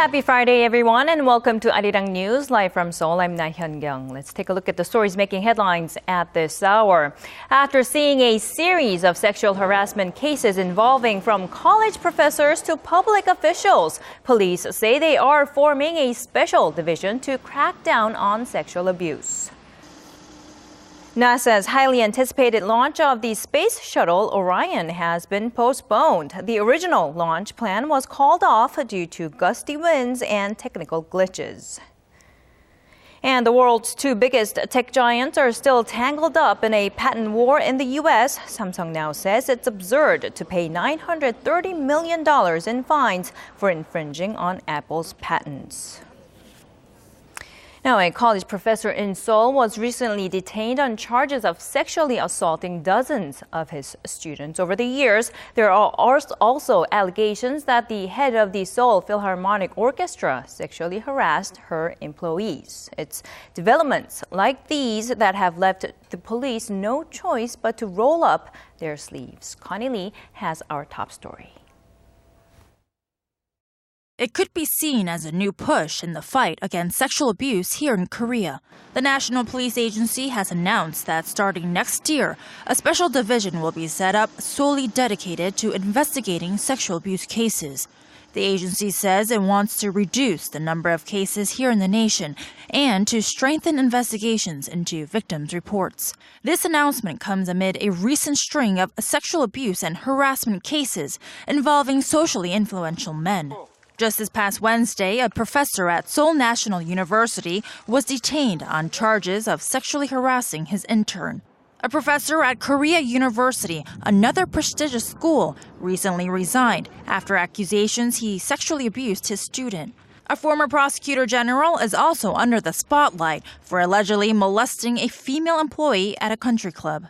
Happy Friday, everyone, and welcome to ARIRANG News, live from Seoul. I'm Laah Hyun-kyung. Let's take a look at the stories making headlines at this hour. After seeing a series of sexual harassment cases involving from college professors to public officials, police say they are forming a special division to crack down on sexual abuse. NASA's highly anticipated launch of the space shuttle Orion has been postponed. The original launch plan was called off due to gusty winds and technical glitches. And the world's two biggest tech giants are still tangled up in a patent war in the U.S. Samsung now says it's absurd to pay $930 million in fines for infringing on Apple's patents. Now, a college professor in Seoul was recently detained on charges of sexually assaulting dozens of his students. Over the years, there are also allegations that the head of the Seoul Philharmonic Orchestra sexually harassed her employees. It's developments like these that have left the police no choice but to roll up their sleeves. Connie Lee has our top story. It could be seen as a new push in the fight against sexual abuse here in Korea. The National Police Agency has announced that starting next year, a special division will be set up solely dedicated to investigating sexual abuse cases. The agency says it wants to reduce the number of cases here in the nation and to strengthen investigations into victims' reports. This announcement comes amid a recent string of sexual abuse and harassment cases involving socially influential men. Just this past Wednesday, a professor at Seoul National University was detained on charges of sexually harassing his intern. A professor at Korea University, another prestigious school, recently resigned after accusations he sexually abused his student. A former prosecutor general is also under the spotlight for allegedly molesting a female employee at a country club.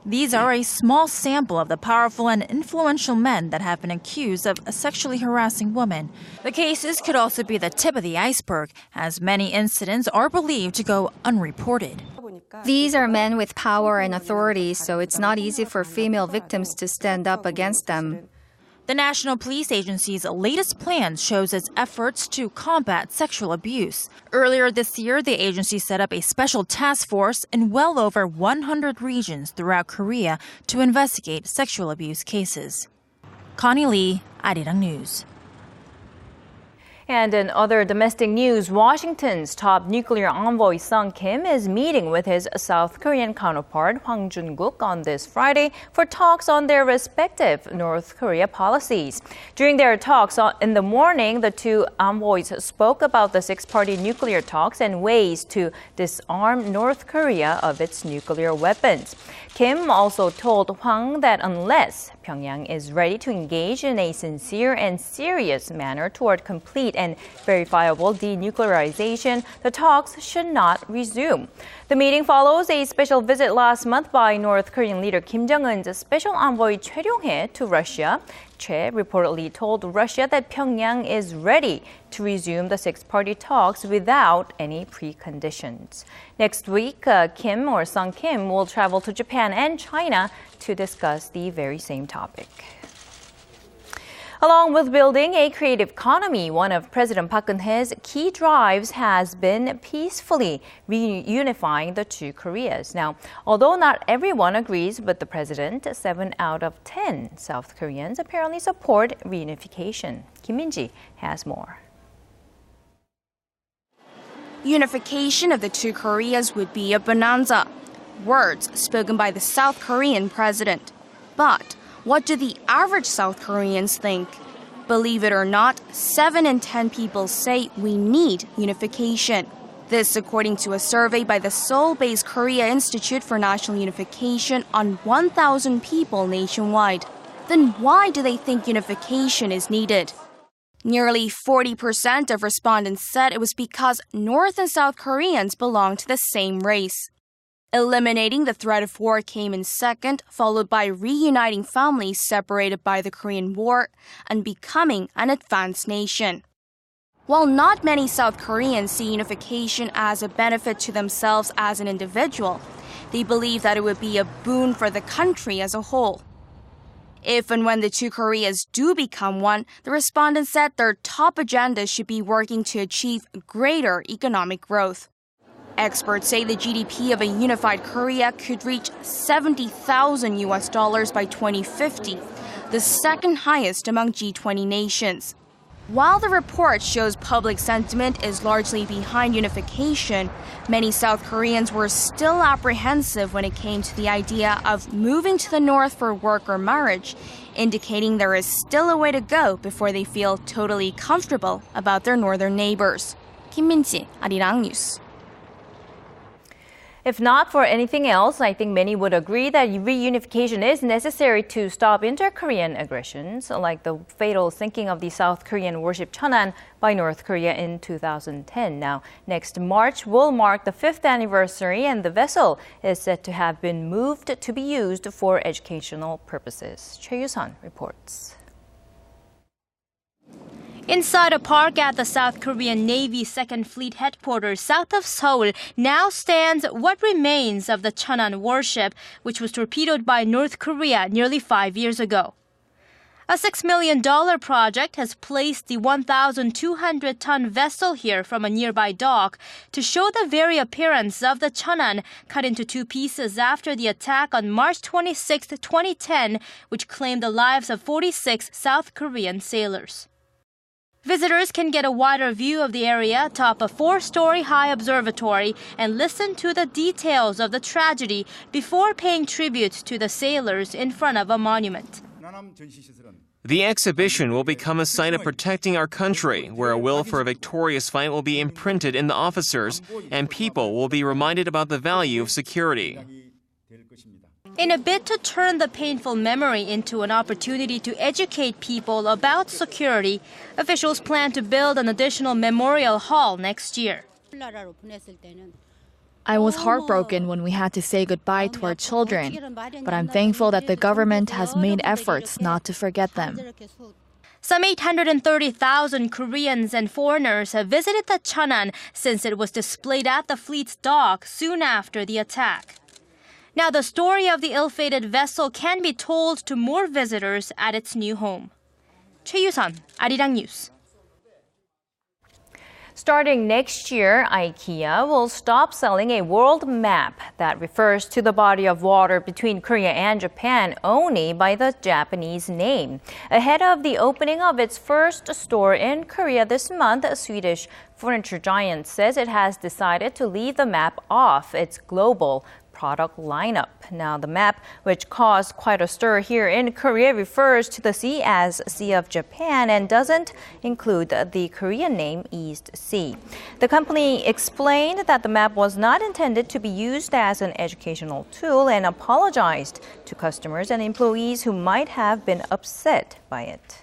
These are a small sample of the powerful and influential men that have been accused of sexually harassing women. The cases could also be the tip of the iceberg, as many incidents are believed to go unreported. These are men with power and authority, so it's not easy for female victims to stand up against them. The National Police Agency's latest plan shows its efforts to combat sexual abuse. Earlier this year, the agency set up a special task force in well over 100 regions throughout Korea to investigate sexual abuse cases. Connie Lee, ARIRANG News. And in other domestic news, Washington's top nuclear envoy Sung Kim is meeting with his South Korean counterpart Hwang Jun-guk on this Friday for talks on their respective North Korea policies. During their talks in the morning, the two envoys spoke about the six-party nuclear talks and ways to disarm North Korea of its nuclear weapons. Kim also told Hwang that unless Pyongyang is ready to engage in a sincere and serious manner toward complete and verifiable denuclearization, the talks should not resume. The meeting follows a special visit last month by North Korean leader Kim Jong-un's special envoy Choi Ryong-hae to Russia. Choi reportedly told Russia that Pyongyang is ready to resume the six-party talks without any preconditions. Next week, Sung Kim will travel to Japan and China to discuss the very same topic. Along with building a creative economy, one of President Park Geun-hye's key drives has been peacefully reunifying the two Koreas. Now, although not everyone agrees with the president, 7 out of 10 South Koreans apparently support reunification. Kim Min-ji has more. Unification of the two Koreas would be a bonanza. Words spoken by the South Korean president. But what do the average South Koreans think? Believe it or not, 7 in 10 people say we need unification. This according to a survey by the Seoul-based Korea Institute for National Unification on 1,000 people nationwide. Then why do they think unification is needed? Nearly 40% of respondents said it was because North and South Koreans belong to the same race. Eliminating the threat of war came in second, followed by reuniting families separated by the Korean War and becoming an advanced nation. While not many South Koreans see unification as a benefit to themselves as an individual, they believe that it would be a boon for the country as a whole. If and when the two Koreas do become one, the respondents said their top agenda should be working to achieve greater economic growth. Experts say the GDP of a unified Korea could reach $70,000 by 2050, the second highest among G20 nations. While the report shows public sentiment is largely behind unification, many South Koreans were still apprehensive when it came to the idea of moving to the north for work or marriage, indicating there is still a way to go before they feel totally comfortable about their northern neighbors. Kim Min-ji, ARIRANG News. If not for anything else, I think many would agree that reunification is necessary to stop inter-Korean aggressions, like the fatal sinking of the South Korean warship Cheonan by North Korea in 2010. Now, next March will mark the 5th anniversary, and the vessel is said to have been moved to be used for educational purposes. Choi Yu-sun reports. Inside a park at the South Korean Navy 2nd Fleet headquarters south of Seoul now stands what remains of the Cheonan warship, which was torpedoed by North Korea nearly 5 years ago. A $6 million project has placed the 1,200-ton vessel here from a nearby dock to show the very appearance of the Cheonan, cut into two pieces after the attack on March 26, 2010, which claimed the lives of 46 South Korean sailors. Visitors can get a wider view of the area atop a 4-story high observatory and listen to the details of the tragedy before paying tribute to the sailors in front of a monument. The exhibition will become a sign of protecting our country, where a will for a victorious fight will be imprinted in the officers, and people will be reminded about the value of security. In a bid to turn the painful memory into an opportunity to educate people about security, officials plan to build an additional memorial hall next year. I was heartbroken when we had to say goodbye to our children, but I'm thankful that the government has made efforts not to forget them. Some 830,000 Koreans and foreigners have visited the Cheonan since it was displayed at the fleet's dock soon after the attack. Now, the story of the ill-fated vessel can be told to more visitors at its new home. Choi Yu-sun, ARIRANG News. Starting next year, IKEA will stop selling a world map that refers to the body of water between Korea and Japan only by the Japanese name. Ahead of the opening of its first store in Korea this month, a Swedish furniture giant says it has decided to leave the map off its global product lineup. Now, the map, which caused quite a stir here in Korea, refers to the sea as Sea of Japan and doesn't include the Korean name East Sea. The company explained that the map was not intended to be used as an educational tool and apologized to customers and employees who might have been upset by it.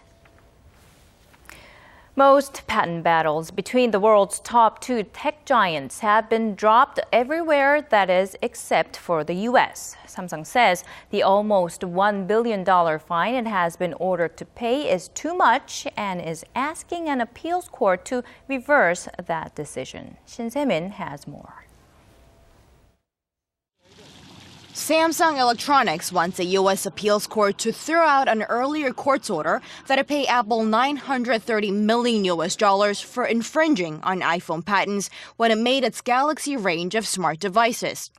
Most patent battles between the world's top two tech giants have been dropped everywhere, that is, except for the U.S. Samsung says the almost $1 billion fine it has been ordered to pay is too much and is asking an appeals court to reverse that decision. Shin Se-min has more. Samsung Electronics wants a U.S. appeals court to throw out an earlier court's order that it pay Apple $930 million for infringing on iPhone patents when it made its Galaxy range of smart devices.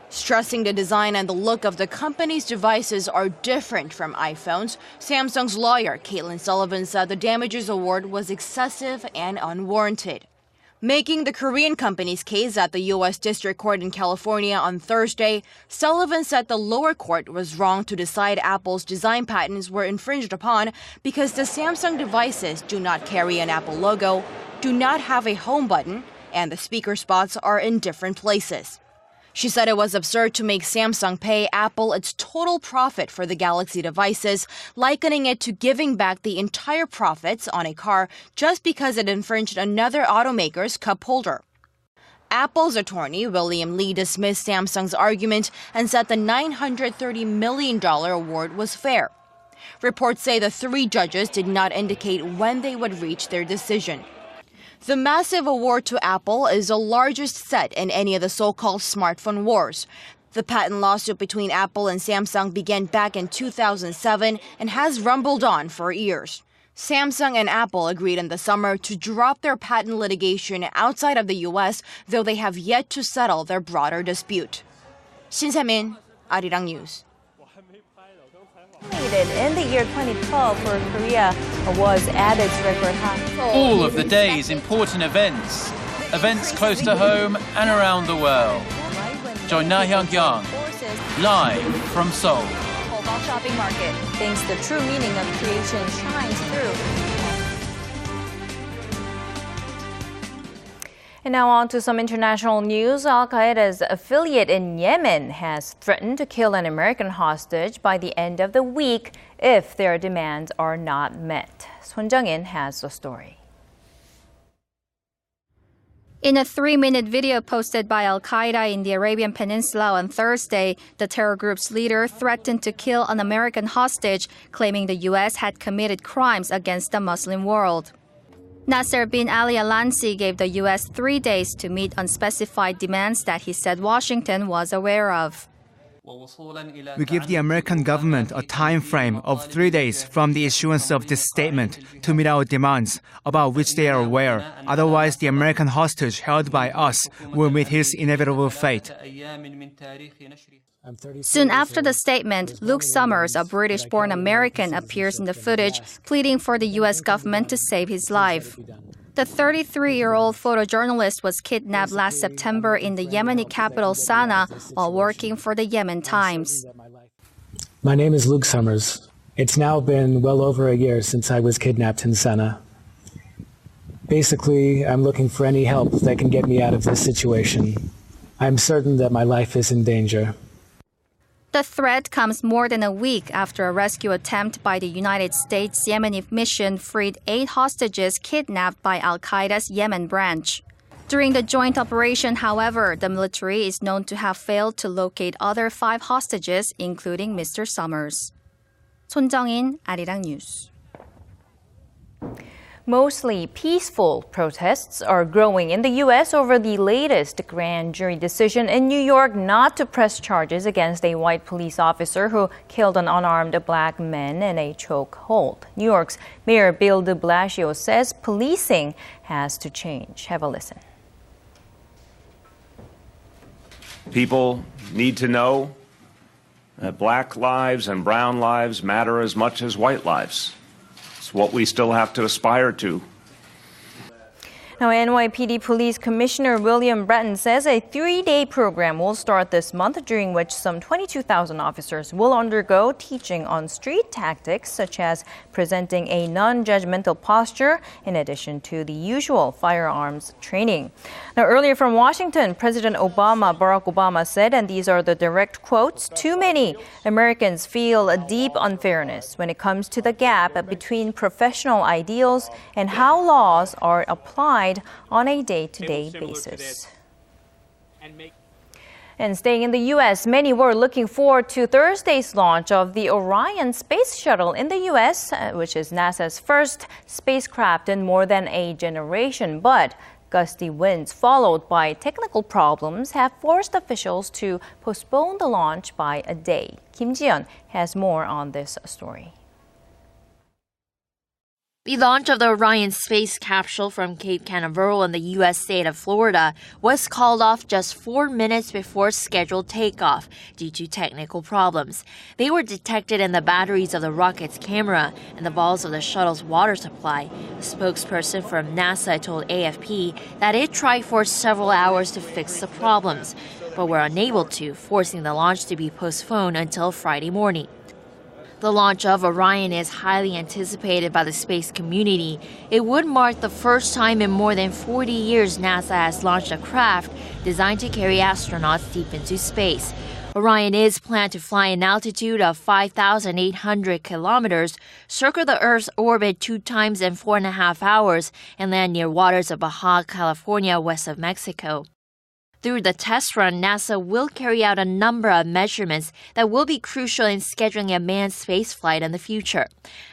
Stressing the design and the look of the company's devices are different from iPhones, Samsung's lawyer, Caitlin Sullivan, said the damages award was excessive and unwarranted. Making the Korean company's case at the U.S. District Court in California on Thursday, Sullivan said the lower court was wrong to decide Apple's design patents were infringed upon because the Samsung devices do not carry an Apple logo, do not have a home button, and the speaker spots are in different places. She said it was absurd to make Samsung pay Apple its total profit for the Galaxy devices, likening it to giving back the entire profits on a car just because it infringed another automaker's cup holder. Apple's attorney, William Lee, dismissed Samsung's argument and said the $930 million award was fair. Reports say the three judges did not indicate when they would reach their decision. The massive award to Apple is the largest set in any of the so-called smartphone wars. The patent lawsuit between Apple and Samsung began back in 2007 and has rumbled on for years. Samsung and Apple agreed in the summer to drop their patent litigation outside of the U.S., though they have yet to settle their broader dispute. Shin Se-min, ARIRANG News. In the year 2012 for Korea was at its record high. All of the day's important events close to home and around the world. Join Laah Hyun-kyung live from Seoul. Shopping market thinks the true meaning of creation shines through. And now on to some international news. Al-Qaeda's affiliate in Yemen has threatened to kill an American hostage by the end of the week if their demands are not met. Son Jung-in has the story. In a 3-minute video posted by Al-Qaeda in the Arabian Peninsula on Thursday, the terror group's leader threatened to kill an American hostage, claiming the U.S. had committed crimes against the Muslim world. Nasser bin Ali Al-Lansi gave the U.S. 3 days to meet unspecified demands that he said Washington was aware of. We give the American government a time frame of 3 days from the issuance of this statement to meet our demands, about which they are aware. Otherwise, the American hostage held by us will meet his inevitable fate. Soon after the statement, Luke Summers, a British-born American, appears in the footage, pleading for the U.S. government to save his life. The 33-year-old photojournalist was kidnapped last September in the Yemeni capital Sana'a while working for the Yemen Times. My name is Luke Summers. It's now been well over a year since I was kidnapped in Sana'a. Basically, I'm looking for any help that can get me out of this situation. I'm certain that my life is in danger. The threat comes more than a week after a rescue attempt by the United States Yemeni mission freed 8 hostages kidnapped by Al-Qaeda's Yemen branch. During the joint operation, however, the military is known to have failed to locate other 5 hostages, including Mr. Summers. Son Jung-in, ARIRANG News. Mostly peaceful protests are growing in the U.S. over the latest grand jury decision in New York not to press charges against a white police officer who killed an unarmed black man in a chokehold. New York's Mayor Bill de Blasio says policing has to change. Have a listen. People need to know that black lives and brown lives matter as much as white lives. It's what we still have to aspire to. Now, NYPD Police Commissioner William Bratton says a 3-day program will start this month, during which some 22,000 officers will undergo teaching on street tactics, such as presenting a non-judgmental posture, in addition to the usual firearms training. Now, earlier from Washington, President Barack Obama said, and these are the direct quotes, "Too many Americans feel a deep unfairness when it comes to the gap between professional ideals and how laws are applied on a day-to-day basis." And staying in the U.S., many were looking forward to Thursday's launch of the Orion space shuttle in the U.S., which is NASA's first spacecraft in more than a generation. But gusty winds followed by technical problems have forced officials to postpone the launch by a day. Kim Ji-yeon has more on this story. The launch of the Orion space capsule from Cape Canaveral in the U.S. state of Florida was called off just 4 minutes before scheduled takeoff due to technical problems. They were detected in the batteries of the rocket's camera and the valves of the shuttle's water supply. A spokesperson from NASA told AFP that it tried for several hours to fix the problems, but were unable to, forcing the launch to be postponed until Friday morning. The launch of Orion is highly anticipated by the space community. It would mark the first time in more than 40 years NASA has launched a craft designed to carry astronauts deep into space. Orion is planned to fly an altitude of 5,800 kilometers, circle the Earth's orbit 2 times in 4.5 hours, and land near waters of Baja California, west of Mexico. Through the test run, NASA will carry out a number of measurements that will be crucial in scheduling a manned spaceflight in the future.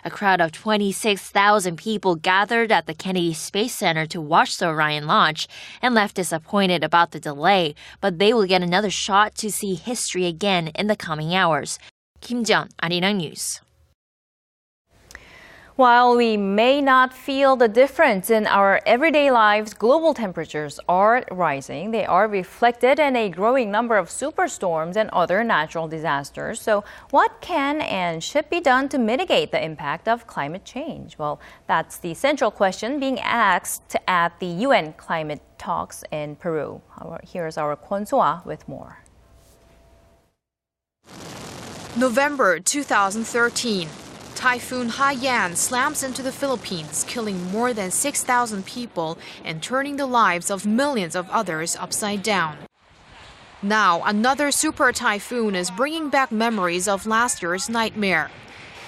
A crowd of 26,000 people gathered at the Kennedy Space Center to watch the Orion launch and left disappointed about the delay, but they will get another shot to see history again in the coming hours. Kim Jeon, ARIRANG News. While we may not feel the difference in our everyday lives, global temperatures are rising. They are reflected in a growing number of superstorms and other natural disasters. So what can and should be done to mitigate the impact of climate change? Well, that's the central question being asked at the UN climate talks in Peru. Here's our Kwon So-ah with more. November 2013. Typhoon Haiyan slams into the Philippines, killing more than 6,000 people and turning the lives of millions of others upside down. Now, another super typhoon is bringing back memories of last year's nightmare.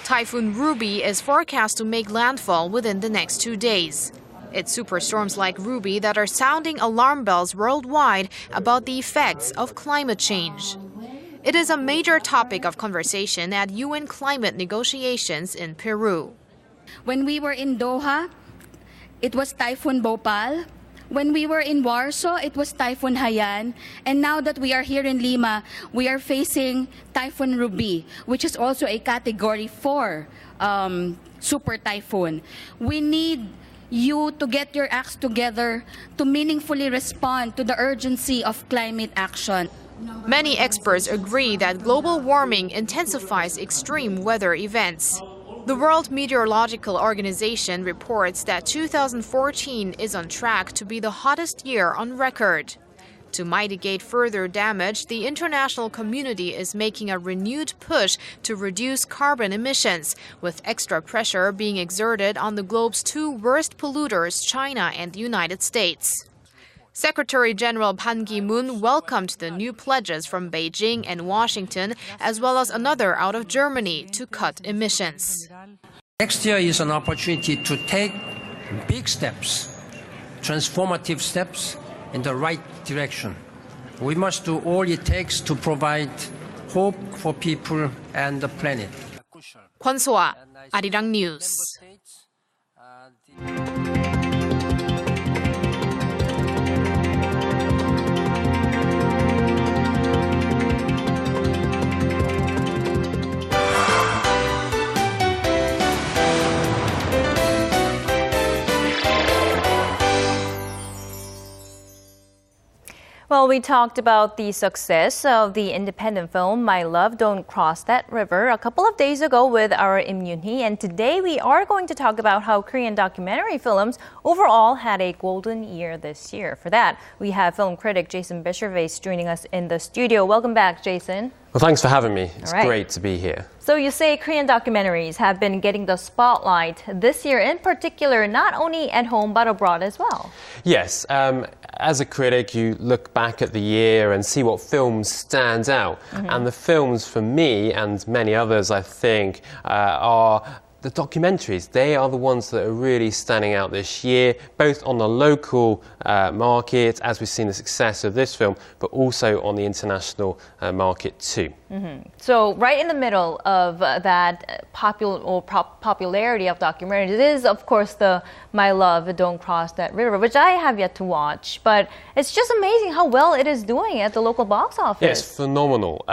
Typhoon Ruby is forecast to make landfall within the next 2 days. It's superstorms like Ruby that are sounding alarm bells worldwide about the effects of climate change. It is a major topic of conversation at UN climate negotiations in Peru. When we were in Doha, it was Typhoon Bhopal. When we were in Warsaw, it was Typhoon Haiyan. And now that we are here in Lima, we are facing Typhoon Ruby, which is also a Category 4 super typhoon. We need you to get your acts together to meaningfully respond to the urgency of climate action. Many experts agree that global warming intensifies extreme weather events. The World Meteorological Organization reports that 2014 is on track to be the hottest year on record. To mitigate further damage, the international community is making a renewed push to reduce carbon emissions, with extra pressure being exerted on the globe's two worst polluters, China and the United States. Secretary General Ban Ki-moon welcomed the new pledges from Beijing and Washington, as well as another out of Germany, to cut emissions. Next year is an opportunity to take big steps, transformative steps in the right direction. We must do all it takes to provide hope for people and the planet. Kwon So-ah, ARIRANG News. Well, we talked about the success of the independent film My Love, Don't Cross That River a couple of days ago with our Im Yoon-hee, and today we are going to talk about how Korean documentary films overall had a golden year this year. For that, we have film critic Jason Bishervase joining us in the studio. Welcome back, Jason. Well, thanks for having me. It's great to be here. So you say Korean documentaries have been getting the spotlight this year in particular, not only at home but abroad as well. Yes. As a critic, you look back at the year and see what films stand out. And the films for me and many others, I think, are the documentaries. They are the ones that are really standing out this year, both on the local market, as we've seen the success of this film, but also on the international market too. So right in the middle of that popularity of documentaries, it is, of course, the My Love, Don't Cross That River, which I have yet to watch. But it's just amazing how well it is doing at the local box office. Yes, phenomenal.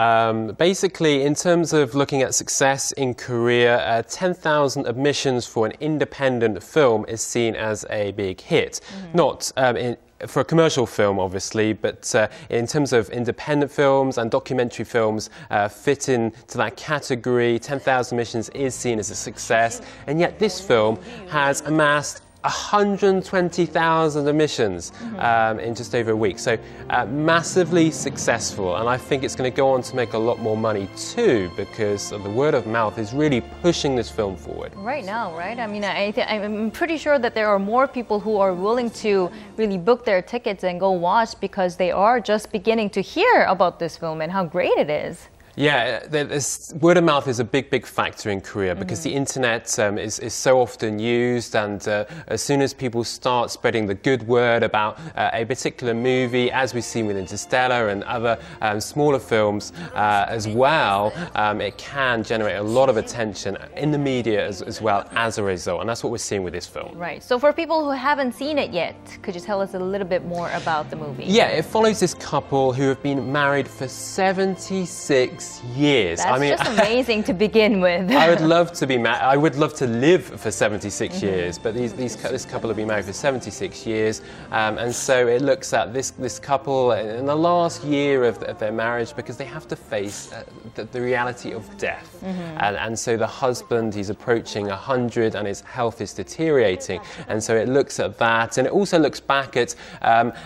Basically, in terms of looking at success in Korea, 10,000 admissions for an independent film is seen as a big hit. Not for a commercial film, obviously, but in terms of independent films and documentary films fit into that category, 10,000 admissions is seen as a success. And yet this film has amassed 120,000 admissions in just over a week. So massively successful. And I think it's going to go on to make a lot more money too, because the word of mouth is really pushing this film forward. Right now, right? I mean, I'm pretty sure that there are more people who are willing to really book their tickets and go watch because they are just beginning to hear about this film and how great it is. Yeah, word of mouth is a big factor in Korea because the internet is so often used, and as soon as people start spreading the good word about a particular movie, as we've seen with Interstellar and other smaller films as well, it can generate a lot of attention in the media as well as a result, and that's what we're seeing with this film. Right. So for people who haven't seen it yet, could you tell us a little bit more about the movie? Yeah, it follows this couple who have been married for 76 years. That's just amazing to begin with. I would love to be married. I would love to live for 76 years, but this couple have been married for 76 years, and so it looks at this couple in the last year of their marriage, because they have to face the reality of death, and so the husband, he's approaching 100 and his health is deteriorating, and so it looks at that, and it also looks back at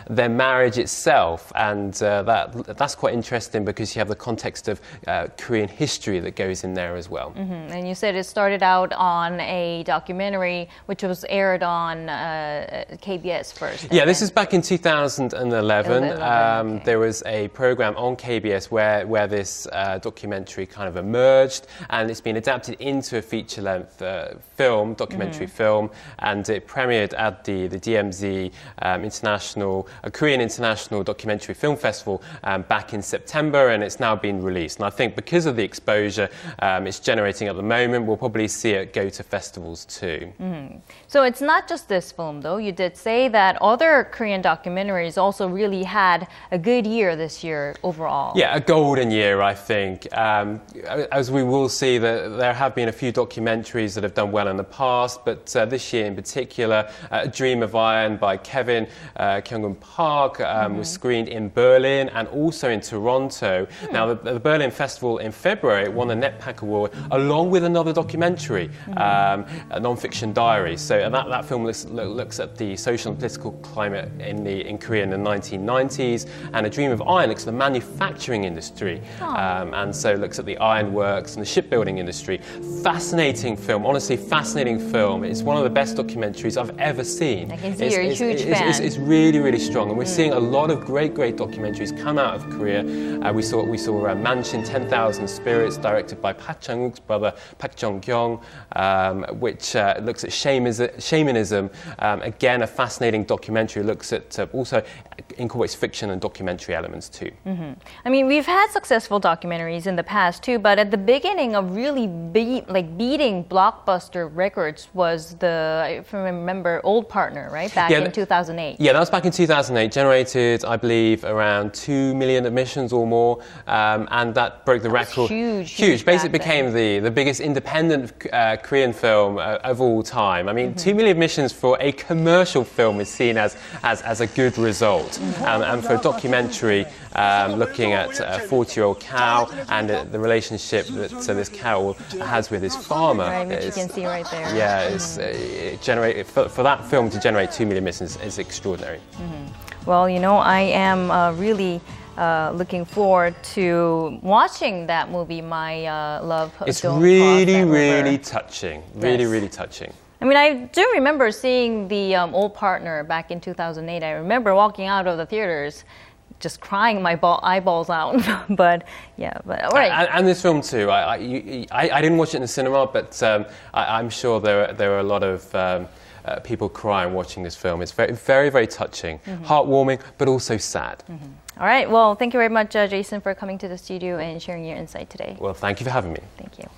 their marriage itself, and that's quite interesting because you have the context of Korean history that goes in there as well. And you said it started out on a documentary which was aired on KBS first. Yeah, this is back in 2011. Okay. There was a program on KBS where this documentary kind of emerged, and it's been adapted into a feature-length documentary film, and it premiered at the DMZ Korean International Documentary Film Festival back in September, and it's now been released. And I think because of the exposure it's generating at the moment, we'll probably see it go to festivals too. So it's not just this film, though. You did say that other Korean documentaries also really had a good year this year overall. Yeah, a golden year, I think. As we will see, that there have been a few documentaries that have done well in the past, but this year in particular, Dream of Iron by Kevin Kyung-gun Park was screened in Berlin and also in Toronto. Now, the Berlin Festival in February won the NetPAC Award along with another documentary, a non-fiction diary. So that film looks at the social and political climate in Korea in the 1990s, and A Dream of Iron looks at the manufacturing industry, and so looks at the ironworks and the shipbuilding industry. Fascinating film, honestly, fascinating film. It's one of the best documentaries I've ever seen. I can see you're a huge fan. It's really strong, and we're seeing a lot of great documentaries come out of Korea. We saw Mansion 10,000 Spirits, directed by Park Chang-wook's brother Park Jong-kyung, which looks at shamanism. Again, a fascinating documentary. Looks at also incorporates fiction and documentary elements too. I mean, we've had successful documentaries in the past too, but at the beginning of really beating blockbuster records was if I remember, Old Partner, right? Back in 2008. Yeah, that was back in 2008. Generated, I believe, around 2 million admissions or more, and that broke the record. Huge. Basically became the biggest independent Korean film of all time. I mean, 2 million admissions for a commercial film is seen as a good result, and for a documentary looking at a 40-year-old cow and the relationship that this cow has with his farmer. Right, which you can see right there. Yeah, for that film to generate 2 million admissions is extraordinary. Well, I am really looking forward to watching that movie, My Love. It's really touching. Really touching. I mean, I do remember seeing the Old Partner back in 2008. I remember walking out of the theaters just crying my eyeballs out. But all right. And this film too. I didn't watch it in the cinema, but I'm sure there are a lot of people crying watching this film. It's very touching, heartwarming, but also sad. All right. Well, thank you very much, Jason, for coming to the studio and sharing your insight today. Well, thank you for having me. Thank you.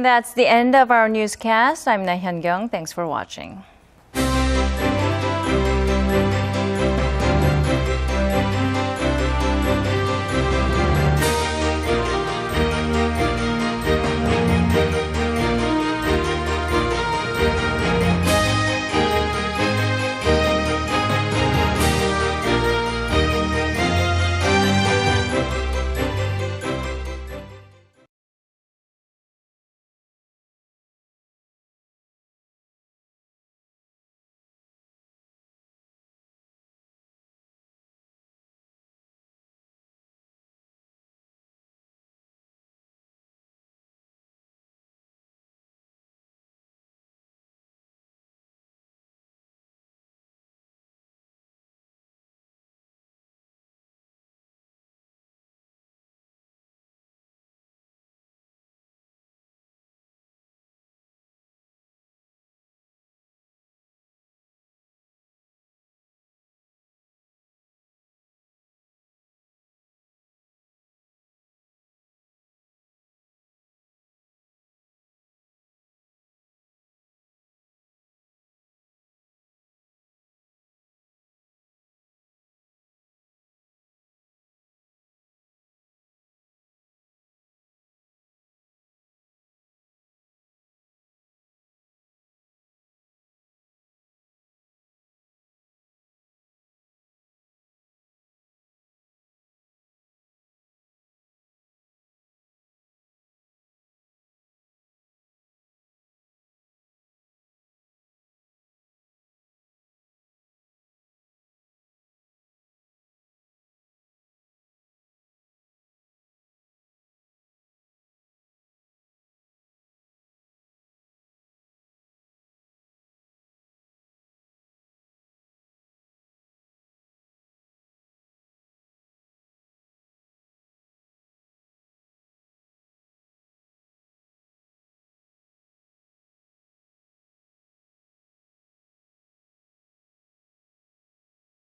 And that's the end of our newscast. I'm Laah Hyun-kyung. Thanks for watching.